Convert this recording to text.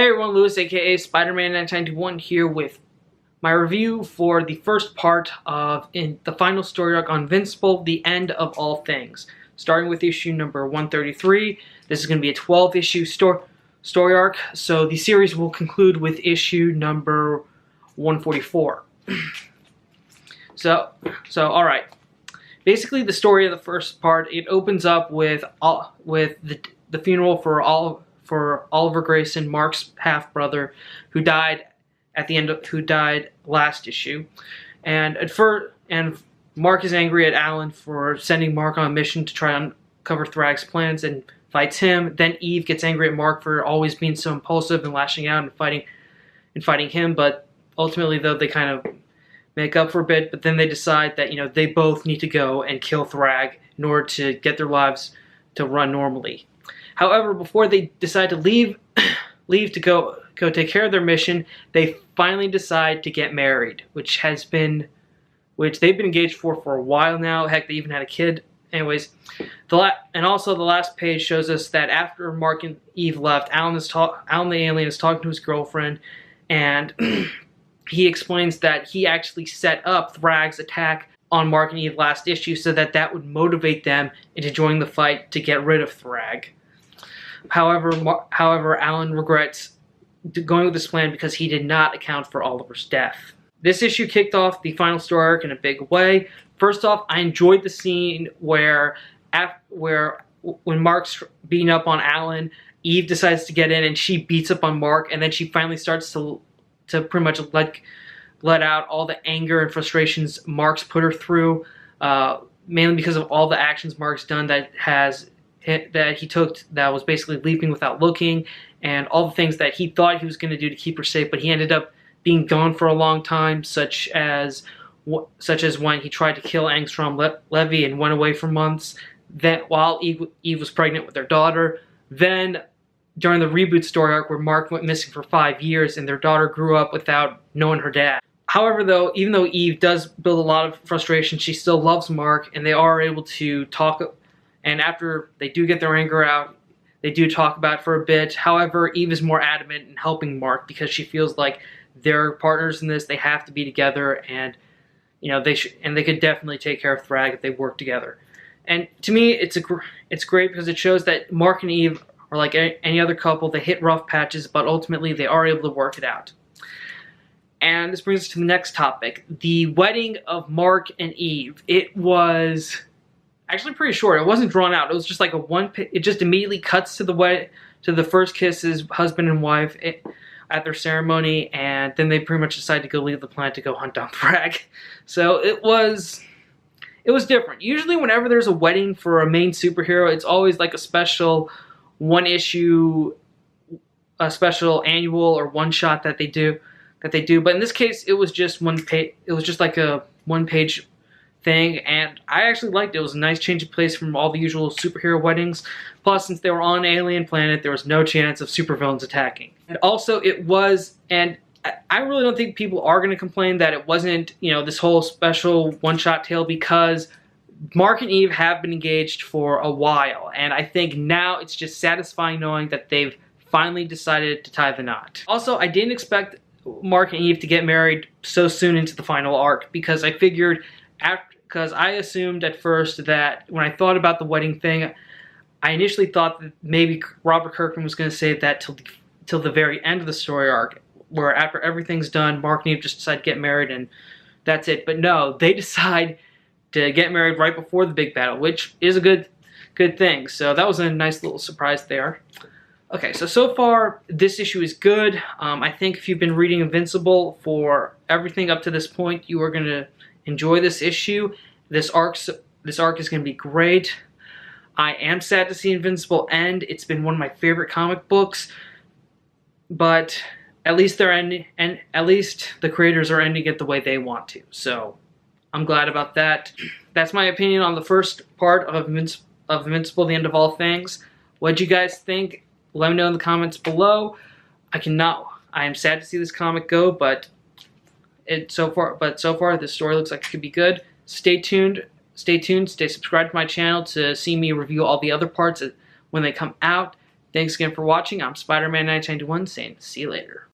Hey everyone, Lewis aka Spider-Man 1991 here with my review for the first part of the final story arc on Invincible, the end of all things. Starting with issue number 133, this is going to be a 12-issue story arc, so the series will conclude with issue number 144. So alright. Basically the story of the first part, it opens up with the funeral for Oliver Grayson, Mark's half-brother, who died last issue. And Mark is angry at Alan for sending Mark on a mission to try and uncover Thrag's plans and fights him. Then Eve gets angry at Mark for always being so impulsive and lashing out and fighting him, but ultimately though they kind of make up for a bit, but then they decide that, you know, they both need to go and kill Thrag in order to get their lives to run normally. However, before they decide to leave to go take care of their mission, they finally decide to get married, which they've been engaged for a while now. Heck, they even had a kid. Anyways, and also the last page shows us that after Mark and Eve left, Alan the alien is talking to his girlfriend, and he explains that he actually set up Thrag's attack on Mark and Eve last issue so that would motivate them into joining the fight to get rid of Thrag. However, Alan regrets going with this plan because he did not account for Oliver's death. This issue kicked off the final story arc in a big way. First off, I enjoyed the scene where when Mark's beating up on Alan, Eve decides to get in and she beats up on Mark, and then she finally starts to pretty much let out all the anger and frustrations Mark's put her through, mainly because of all the actions Mark's done that he took that was basically leaping without looking, and all the things that he thought he was going to do to keep her safe, but he ended up being gone for a long time, such as when he tried to kill Angstrom Levy and went away for months, then while Eve was pregnant with their daughter. Then during the reboot story arc where Mark went missing for 5 years and their daughter grew up without knowing her dad. However, though, even though Eve does build a lot of frustration, she still loves Mark, and they are able to talk. And after they do get their anger out, they do talk about it for a bit. However, Eve is more adamant in helping Mark because she feels like they're partners in this. They have to be together, and you know they could definitely take care of Thrag if they work together. And to me, it's great because it shows that Mark and Eve are like any other couple. They hit rough patches, but ultimately they are able to work it out. And this brings us to the next topic: the wedding of Mark and Eve. It was actually pretty short. It wasn't drawn out. It was just like it just immediately cuts to the first kiss as husband and wife at their ceremony, and then they pretty much decide to go leave the planet to go hunt down Thrag. So it was different. Usually whenever there's a wedding for a main superhero, it's always like a special one-issue, a special annual or one-shot that they do. But in this case, it was just one page. It was just like a one-page thing, and I actually liked it. It was a nice change of pace from all the usual superhero weddings. Plus, since they were on an alien planet, there was no chance of supervillains attacking. And also, and I really don't think people are going to complain that it wasn't, you know, this whole special one-shot tale, because Mark and Eve have been engaged for a while, and I think now it's just satisfying knowing that they've finally decided to tie the knot. Also, I didn't expect Mark and Eve to get married so soon into the final arc, because I figured because I assumed at first that when I thought about the wedding thing, I initially thought that maybe Robert Kirkman was going to save that till the very end of the story arc, where after everything's done, Mark and Eve just decide to get married and that's it. But no, they decide to get married right before the big battle, which is a good thing. So that was a nice little surprise there. Okay, so far this issue is good. I think if you've been reading Invincible for everything up to this point, you are going to enjoy this issue. This arc is going to be great. I am sad to see Invincible end. It's been one of my favorite comic books, but at least they're ending, and at least the creators are ending it the way they want to. So I'm glad about that. That's my opinion on the first part of Invincible, the end of all things. What'd you guys think? Let me know in the comments below. I am sad to see this comic go, but so far this story looks like it could be good. Stay tuned, stay subscribed to my channel to see me review all the other parts when they come out. Thanks again for watching. I'm Spider-Man 1991 saying see you later.